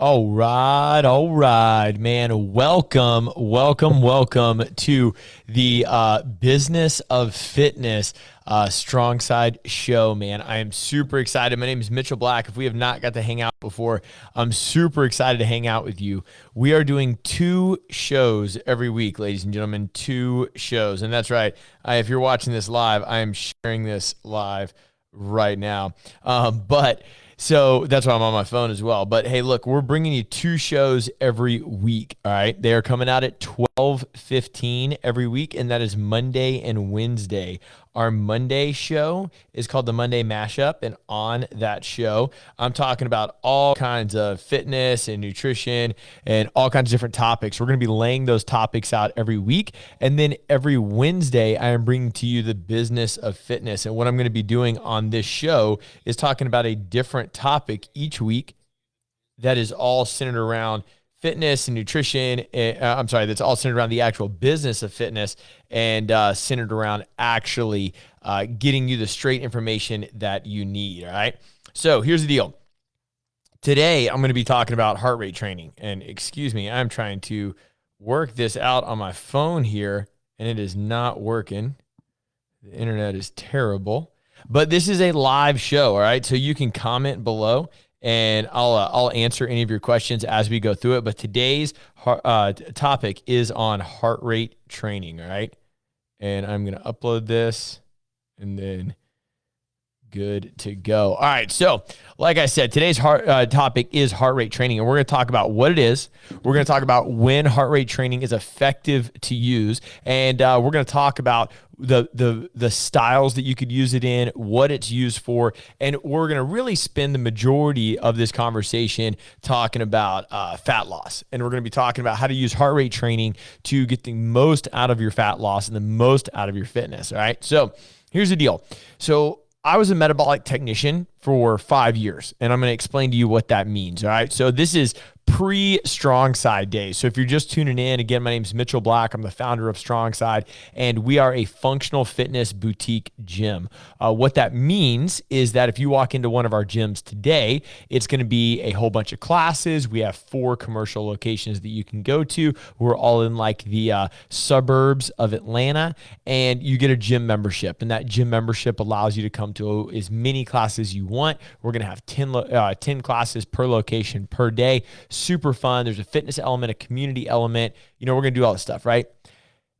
All right, man. Welcome to the Business of Fitness StrongSide show, man. I am super excited. My name is Mitchel Black. If we have not got to hang out before, I'm super excited to hang out with you. We are doing 2 shows every week, ladies and gentlemen, 2 shows. And that's right. If you're watching this live, I am sharing this live right now. So that's why I'm on my phone as well. But hey, look, we're bringing you 2 shows every week. All right. They are coming out at 12:15 every week, and that is Monday and Wednesday. Our Monday show is called the Monday Mashup, and on that show, I'm talking about all kinds of fitness and nutrition and all kinds of different topics. We're going to be laying those topics out every week, and then every Wednesday, I am bringing to you the Business of Fitness. And what I'm going to be doing on this show is talking about a different topic each week that is all centered around fitness and nutrition. That's all centered around the actual business of fitness and centered around actually getting you the straight information that you need. All right. So here's the deal. Today, I'm going to be talking about heart rate training. And excuse me, I'm trying to work this out on my phone here, and it is not working. The internet is terrible. But this is a live show, all right? So you can comment below, and I'll answer any of your questions as we go through it. But today's topic is on heart rate training, all right? And I'm going to upload this, and then good to go. All right, so like I said, today's topic is heart rate training, and we're going to talk about what it is. We're going to talk about when heart rate training is effective to use, and we're going to talk about the styles that you could use it in, what it's used for, and we're going to really spend the majority of this conversation talking about fat loss. And we're going to be talking about how to use heart rate training to get the most out of your fat loss and the most out of your fitness. All right, so here's the deal. So I was a metabolic technician for 5 years, and I'm going to explain to you what that means. All right. So this is pre-StrongSide days. So if you're just tuning in, again, my name is Mitchel Black. I'm the founder of StrongSide, and we are a functional fitness boutique gym. What that means is that if you walk into one of our gyms today, it's going to be a whole bunch of classes. We have 4 commercial locations that you can go to. We're all in like the suburbs of Atlanta, and you get a gym membership, and that gym membership allows you to come to as many classes as you want. We're going to have 10 classes per location per day. Super fun. There's a fitness element, a community element. We're going to do all this stuff, right?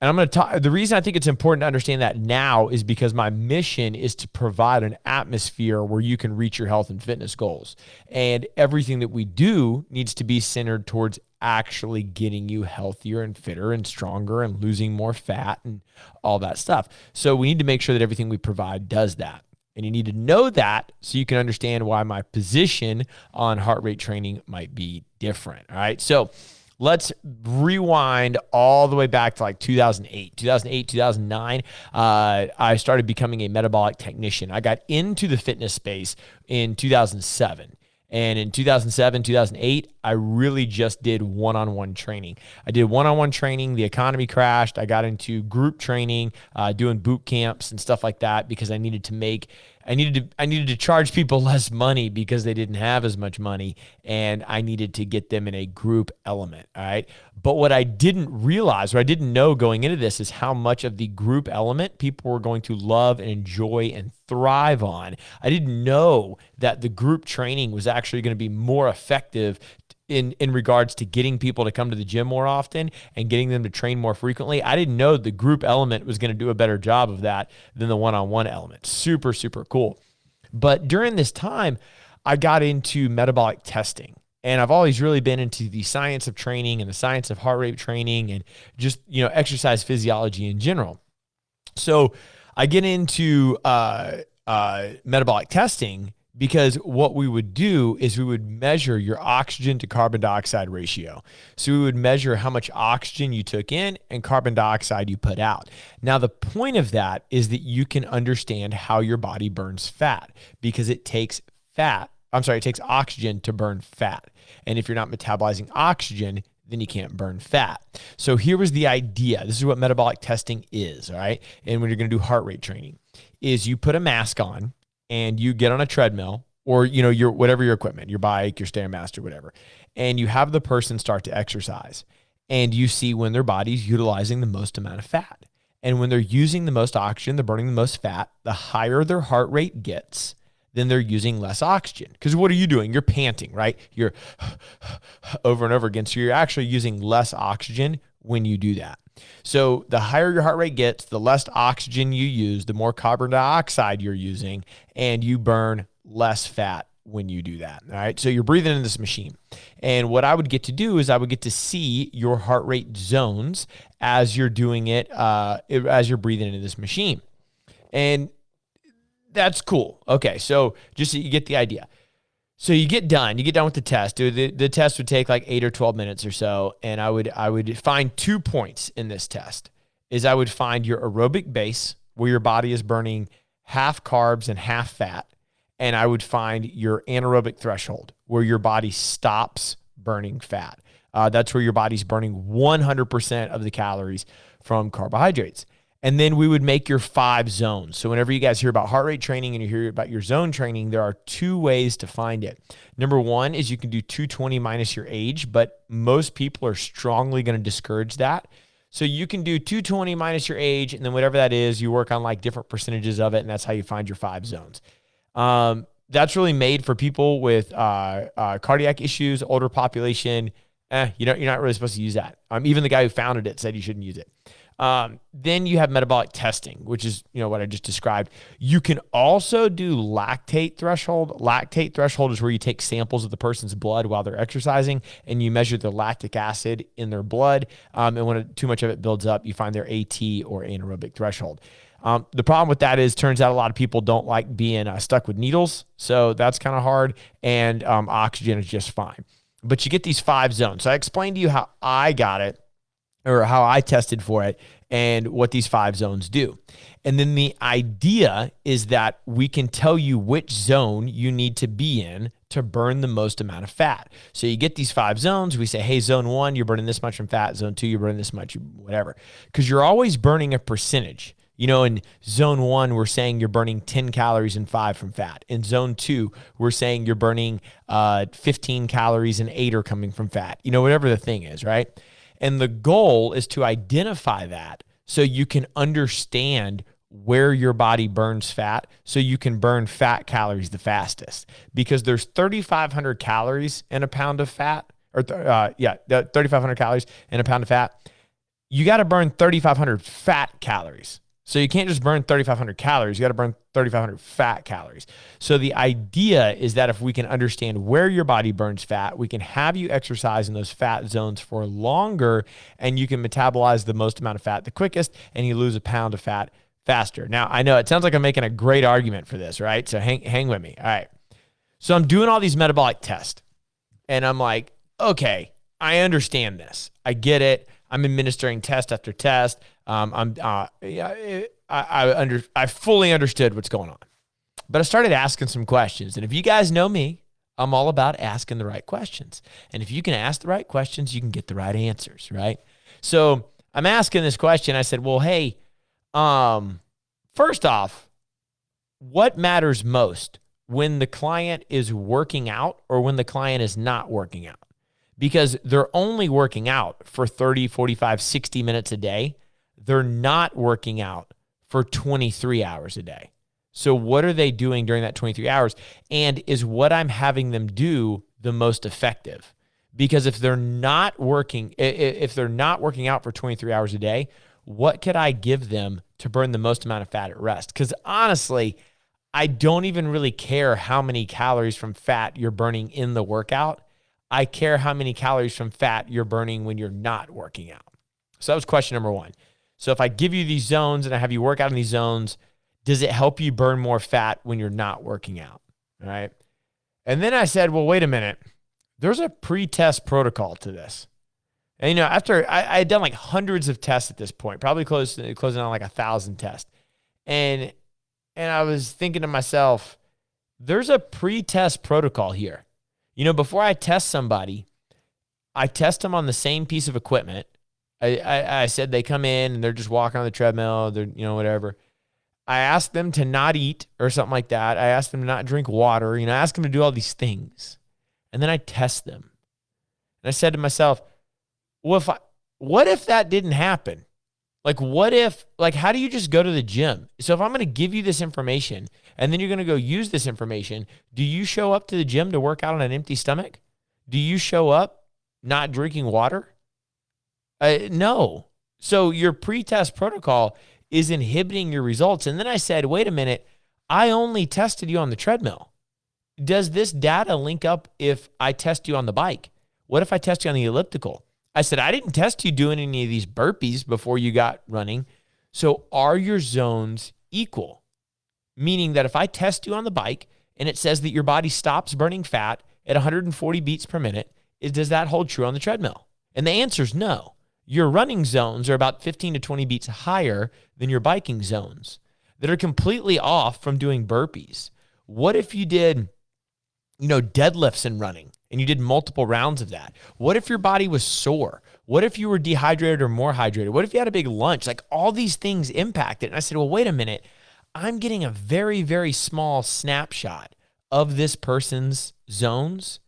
And I'm going to talk. The reason I think it's important to understand that now is because my mission is to provide an atmosphere where you can reach your health and fitness goals. And everything that we do needs to be centered towards actually getting you healthier and fitter and stronger and losing more fat and all that stuff. So we need to make sure that everything we provide does that. And you need to know that so you can understand why my position on heart rate training might be different. All right. So let's rewind all the way back to like 2008, 2009. I started becoming a metabolic technician. I got into the fitness space in 2007. And in 2007, 2008, I really just did one-on-one training. I did one-on-one training. The economy crashed. I got into group training, doing boot camps and stuff like that because I needed to charge people less money because they didn't have as much money, and I needed to get them in a group element, all right? But what I didn't realize, or I didn't know going into this, is how much of the group element people were going to love and enjoy and thrive on. I didn't know that the group training was actually going to be more effective in regards to getting people to come to the gym more often and getting them to train more frequently. I didn't know the group element was going to do a better job of that than the one-on-one element. Super, super cool. But during this time, I got into metabolic testing. And I've always really been into the science of training and the science of heart rate training and just, exercise physiology in general. So I get into metabolic testing because what we would do is we would measure your oxygen to carbon dioxide ratio. So we would measure how much oxygen you took in and carbon dioxide you put out. Now, the point of that is that you can understand how your body burns fat because it takes oxygen to burn fat. And if you're not metabolizing oxygen, then you can't burn fat. So here was the idea. This is what metabolic testing is, all right? And when you're going to do heart rate training, is you put a mask on and you get on a treadmill or, your whatever your equipment, your bike, your Stairmaster, whatever. And you have the person start to exercise and you see when their body's utilizing the most amount of fat. And when they're using the most oxygen, they're burning the most fat, the higher their heart rate gets, then they're using less oxygen. Because what are you doing? You're panting, right? You're over and over again. So you're actually using less oxygen when you do that. So the higher your heart rate gets, the less oxygen you use, the more carbon dioxide you're using, and you burn less fat when you do that. All right. So you're breathing in this machine. And what I would get to do is I would get to see your heart rate zones as you're doing it, as you're breathing into this machine. And that's cool. Okay. So just so you get the idea. So you get done with the test. The test would take like 8 or 12 minutes or so. And I would find 2 points in this test. I would find your aerobic base, where your body is burning half carbs and half fat. And I would find your anaerobic threshold, where your body stops burning fat. That's where your body's burning 100% of the calories from carbohydrates. And then we would make your 5 zones. So whenever you guys hear about heart rate training and you hear about your zone training, there are 2 ways to find it. Number 1 is you can do 220 minus your age, but most people are strongly going to discourage that. So you can do 220 minus your age, and then whatever that is, you work on like different percentages of it, and that's how you find your 5 zones. That's really made for people with cardiac issues, older population. You're not really supposed to use that. Even the guy who founded it said you shouldn't use it. Then you have metabolic testing, which is, what I just described. You can also do lactate threshold. Lactate threshold is where you take samples of the person's blood while they're exercising and you measure the lactic acid in their blood. And when too much of it builds up, you find their AT or anaerobic threshold. The problem with that is, turns out a lot of people don't like being stuck with needles. So that's kind of hard. And oxygen is just fine. But you get these 5 zones. So I explained to you how I got it, or how I tested for it, and what these 5 zones do. And then the idea is that we can tell you which zone you need to be in to burn the most amount of fat. So you get these 5 zones. We say, hey, zone 1, you're burning this much from fat. Zone 2, you're burning this much, whatever. Because you're always burning a percentage. In zone 1, we're saying you're burning 10 calories and 5 from fat. In zone 2, we're saying you're burning 15 calories and 8 are coming from fat. Whatever the thing is, right? And the goal is to identify that so you can understand where your body burns fat, so you can burn fat calories the fastest. Because there's 3,500 calories in a pound of fat, 3,500 calories in a pound of fat. You got to burn 3,500 fat calories. So you can't just burn 3,500 calories. You got to burn 3,500 fat calories. So the idea is that if we can understand where your body burns fat, we can have you exercise in those fat zones for longer, and you can metabolize the most amount of fat the quickest, and you lose a pound of fat faster. Now, I know it sounds like I'm making a great argument for this, right? So hang with me. All right. So I'm doing all these metabolic tests, and I'm like, okay, I understand this. I get it. I'm administering test after test. I fully understood what's going on, but I started asking some questions. And if you guys know me, I'm all about asking the right questions. And if you can ask the right questions, you can get the right answers, right? So I'm asking this question. I said, well, hey, first off, what matters most, when the client is working out or when the client is not working out? Because they're only working out for 30, 45, 60 minutes a day. They're not working out for 23 hours a day. So what are they doing during that 23 hours? And is what I'm having them do the most effective? Because if they're not working out for 23 hours a day, what could I give them to burn the most amount of fat at rest? Because honestly, I don't even really care how many calories from fat you're burning in the workout. I care how many calories from fat you're burning when you're not working out. So that was question number 1. So if I give you these zones and I have you work out in these zones, does it help you burn more fat when you're not working out? All right. And then I said, well, wait a minute. There's a pre-test protocol to this. And, after I had done like hundreds of tests at this point, probably closing on like 1,000 tests. And I was thinking to myself, there's a pre-test protocol here. Before I test somebody, I test them on the same piece of equipment. I said they come in and they're just walking on the treadmill, they're, whatever. I ask them to not eat or something like that. I ask them to not drink water. I ask them to do all these things. And then I test them. And I said to myself, well, what if that didn't happen? How do you just go to the gym? So if I'm going to give you this information and then you're going to go use this information, do you show up to the gym to work out on an empty stomach? Do you show up not drinking water? No. So your pre-test protocol is inhibiting your results. And then I said, wait a minute, I only tested you on the treadmill. Does this data link up if I test you on the bike? What if I test you on the elliptical? I said, I didn't test you doing any of these burpees before you got running. So are your zones equal? Meaning that if I test you on the bike and it says that your body stops burning fat at 140 beats per minute, does that hold true on the treadmill? And the answer is no. Your running zones are about 15 to 20 beats higher than your biking zones that are completely off from doing burpees. What if you did, deadlifts and running and you did multiple rounds of that? What if your body was sore? What if you were dehydrated or more hydrated? What if you had a big lunch? Like all these things impact it. And I said, well, wait a minute. I'm getting a very, very small snapshot of this person's zones,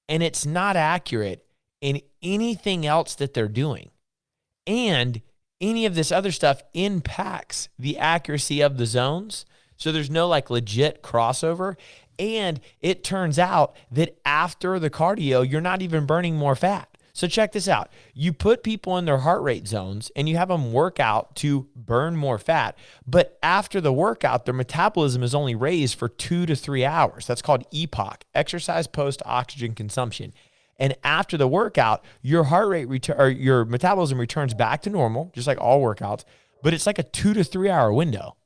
and it's not accurate in anything else that they're doing. And any of this other stuff impacts the accuracy of the zones. So there's no legit crossover. And it turns out that after the cardio, you're not even burning more fat. So check this out. You put people in their heart rate zones and you have them work out to burn more fat. But after the workout, their metabolism is only raised for 2 to 3 hours. That's called EPOC, exercise post-oxygen consumption. And after the workout, your heart rate your metabolism returns back to normal, just like all workouts, but it's like a 2 to 3 hour window.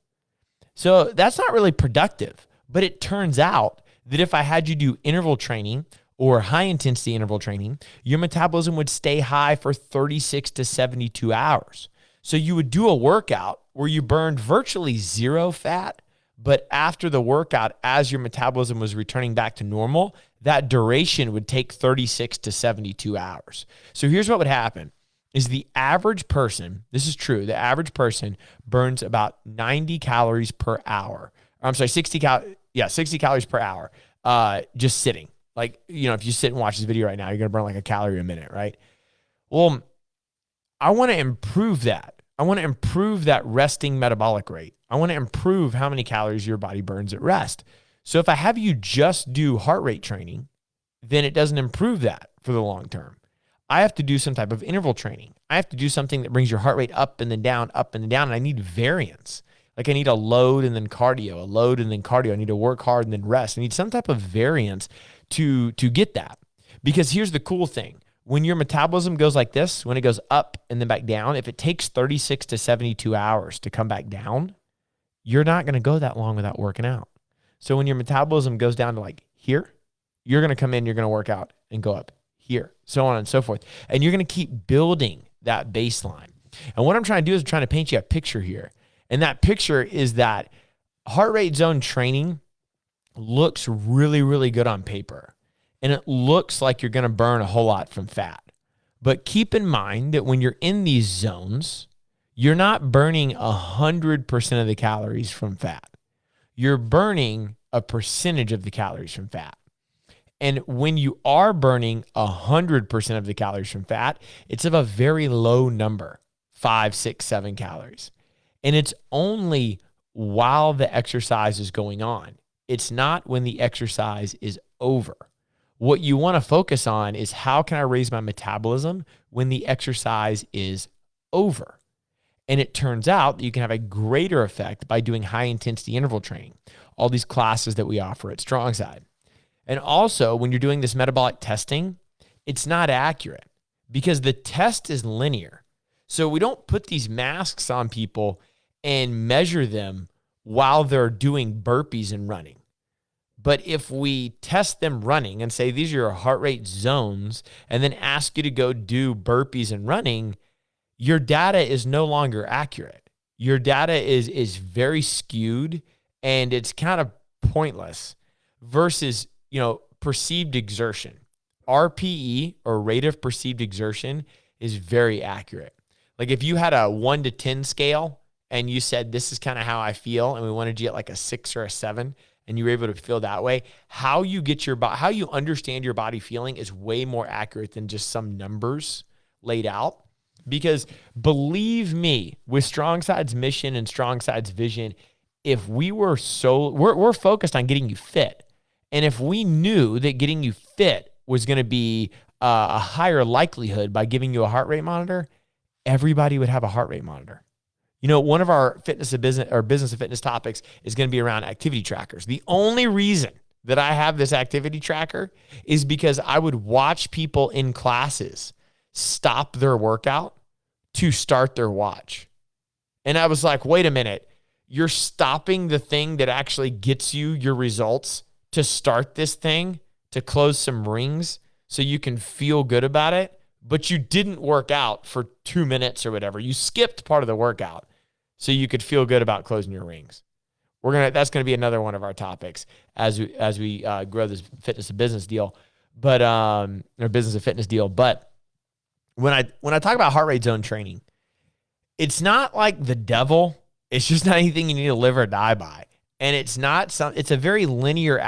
So that's not really productive. But it turns out that if I had you do interval training or high intensity interval training, your metabolism would stay high for 36 to 72 hours. So you would do a workout where you burned virtually zero fat, but after the workout, as your metabolism was returning back to normal, that duration would take 36 to 72 hours. So here's what would happen is the average person, this is true, the average person burns about 90 calories per hour. I'm sorry, 60 calories per hour, just sitting. If you sit and watch this video right now, you're going to burn like a calorie a minute, right? Well, I want to improve that. I want to improve that resting metabolic rate. I want to improve how many calories your body burns at rest. So if I have you just do heart rate training, then it doesn't improve that for the long term. I have to do some type of interval training. I have to do something that brings your heart rate up and then down, and I need variance. Like I need a load and then cardio, a load and then cardio. I need to work hard and then rest. I need some type of variance to get that. Because here's the cool thing. When your metabolism goes like this, when it goes up and then back down, if it takes 36 to 72 hours to come back down, you're not going to go that long without working out. So when your metabolism goes down to like here, you're going to come in, you're going to work out and go up here, so on and so forth. And you're going to keep building that baseline. And what I'm trying to do is I'm trying to paint you a picture here. And that picture is that heart rate zone training looks really, really good on paper. And it looks like you're going to burn a whole lot from fat. But keep in mind that when you're in these zones, you're not burning 100% of the calories from fat. You're burning a percentage of the calories from fat. And when you are burning 100% of the calories from fat, it's of a very low number, 5, 6, 7 calories. And it's only while the exercise is going on. It's not when the exercise is over. What you want to focus on is how can I raise my metabolism when the exercise is over? And it turns out that you can have a greater effect by doing high intensity interval training, all these classes that we offer at StrongSide. And also when you're doing this metabolic testing, it's not accurate because the test is linear. So we don't put these masks on people and measure them while they're doing burpees and running. But if we test them running and say, these are your heart rate zones, and then ask you to go do burpees and running, your data is no longer accurate. Your data is very skewed and it's kind of pointless versus, perceived exertion. RPE, or rate of perceived exertion, is very accurate. Like if you had a 1 to 10 scale and you said, this is kind of how I feel, and we wanted you at like a 6 or a 7, and you were able to feel that way, how you get your body, how you understand your body feeling is way more accurate than just some numbers laid out. Because believe me, with StrongSide's mission and StrongSide's vision, if we were we're focused on getting you fit. And if we knew that getting you fit was going to be a higher likelihood by giving you a heart rate monitor, everybody would have a heart rate monitor. You know, one of our business and fitness topics is going to be around activity trackers. The only reason that I have this activity tracker is because I would watch people in classes stop their workout to start their watch. And I was like, wait a minute, you're stopping the thing that actually gets you your results to start this thing, to close some rings so you can feel good about it, but you didn't work out for 2 minutes or whatever. You skipped part of the workout so you could feel good about closing your rings. That's going to be another one of our topics as we grow this fitness and business deal, but or business and fitness deal. But when I talk about heart rate zone training, it's not like the devil. It's just not anything you need to live or die by. And it's a very linear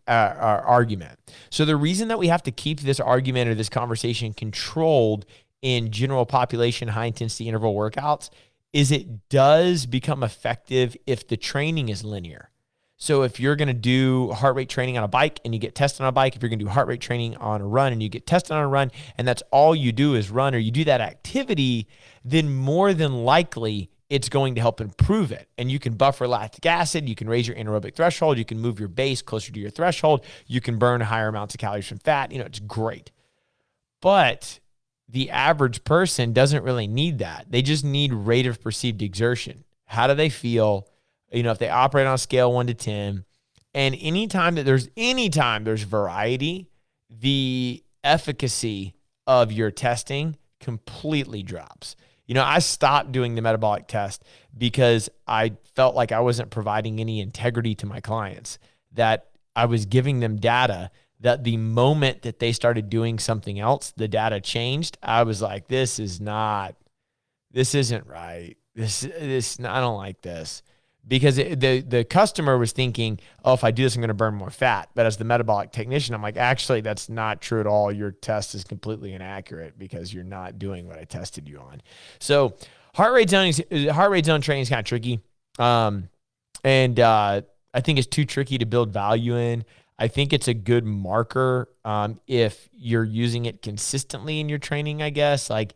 argument. So the reason that we have to keep this argument or this conversation controlled in general population high intensity interval workouts is it does become effective if the training is linear. So if you're going to do heart rate training on a bike and you get tested on a bike, if you're going to do heart rate training on a run and you get tested on a run, and that's all you do is run, or you do that activity, then more than likely it's going to help improve it. And you can buffer lactic acid, you can raise your anaerobic threshold, you can move your base closer to your threshold, you can burn higher amounts of calories from fat. It's great. But the average person doesn't really need that. They just need rate of perceived exertion. How do they feel? If they operate on a scale 1 to 10, and anytime there's variety, the efficacy of your testing completely drops. I stopped doing the metabolic test because I felt like I wasn't providing any integrity to my clients, that I was giving them data that the moment that they started doing something else, the data changed. I was like, this isn't right. I don't like this. Because the customer was thinking, oh, if I do this, I'm going to burn more fat. But as the metabolic technician, I'm like, actually, that's not true at all. Your test is completely inaccurate because you're not doing what I tested you on. So heart rate zone training is kind of tricky. And I think it's too tricky to build value in. I think it's a good marker if you're using it consistently in your training, I guess. Like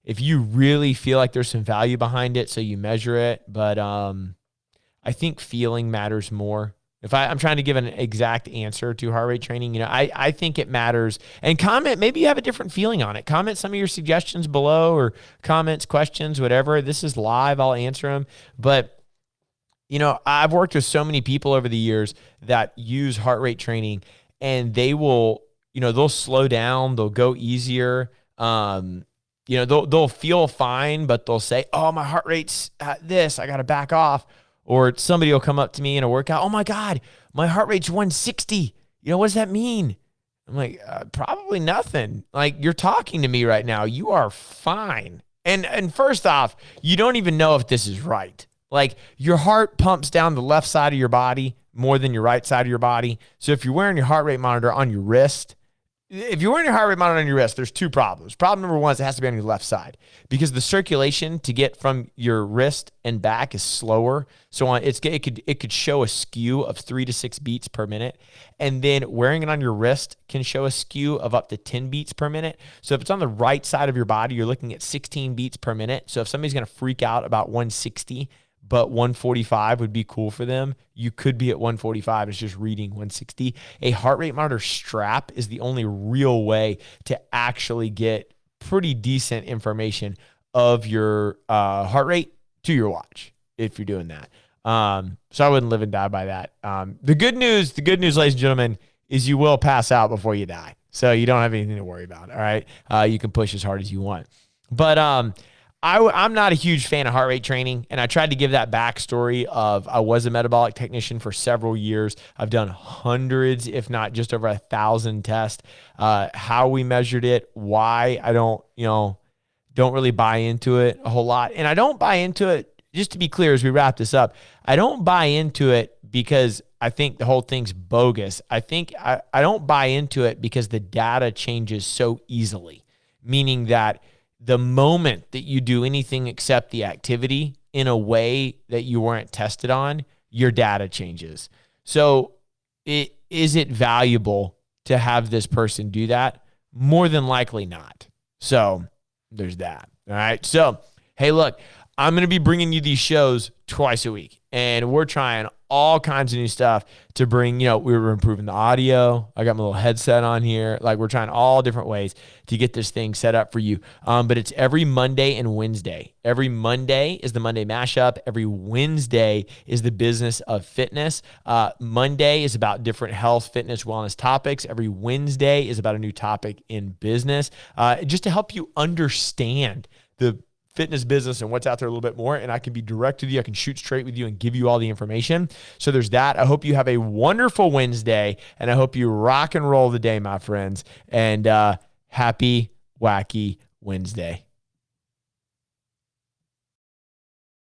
if you really feel like there's some value behind it, so you measure it. But I think feeling matters more. If I'm trying to give an exact answer to heart rate training, I think it matters. And comment, maybe you have a different feeling on it. Comment some of your suggestions below, or comments, questions, whatever. This is live. I'll answer them. But, I've worked with so many people over the years that use heart rate training, and they will, they'll slow down. They'll go easier. They'll feel fine, but they'll say, oh, my heart rate's at this. I got to back off. Or somebody will come up to me in a workout, oh my God, my heart rate's 160. What does that mean? I'm like, probably nothing. Like, you're talking to me right now. You are fine. And first off, you don't even know if this is right. Like, your heart pumps down the left side of your body more than your right side of your body. So if you're wearing your heart rate monitor on your wrist, there's two problems. Problem number one is it has to be on your left side, because the circulation to get from your wrist and back is slower. So it could show a skew of 3 to 6 beats per minute. And then wearing it on your wrist can show a skew of up to 10 beats per minute. So if it's on the right side of your body, you're looking at 16 beats per minute. So if somebody's going to freak out about 160, but 145 would be cool for them, you could be at 145. It's just reading 160. A heart rate monitor strap is the only real way to actually get pretty decent information of your heart rate to your watch if you're doing that. So I wouldn't live and die by that. The good news, ladies and gentlemen, is you will pass out before you die. So you don't have anything to worry about. All right. You can push as hard as you want. But I'm not a huge fan of heart rate training, and I tried to give that backstory of I was a metabolic technician for several years. I've done hundreds, if not just over 1,000 tests. How we measured it, why I don't really buy into it a whole lot. And I don't buy into it just to be clear, as we wrap this up, I don't buy into it because I think the whole thing's bogus. I don't buy into it because the data changes so easily, meaning that the moment that you do anything except the activity in a way that you weren't tested on, your data changes. So is it valuable to have this person do that? More than likely not. So there's that. All right. So, hey, look, I'm going to be bringing you these shows twice a week, and we're trying all kinds of new stuff to bring, we were improving the audio. I got my little headset on here. Like, we're trying all different ways to get this thing set up for you. But it's every Monday and Wednesday. Every Monday is the Monday mashup. Every Wednesday is the business of fitness. Monday is about different health, fitness, wellness topics. Every Wednesday is about a new topic in business, just to help you understand the fitness business and what's out there a little bit more. And I can be direct with you. I can shoot straight with you and give you all the information. So there's that. I hope you have a wonderful Wednesday, and I hope you rock and roll the day, my friends. And happy wacky Wednesday.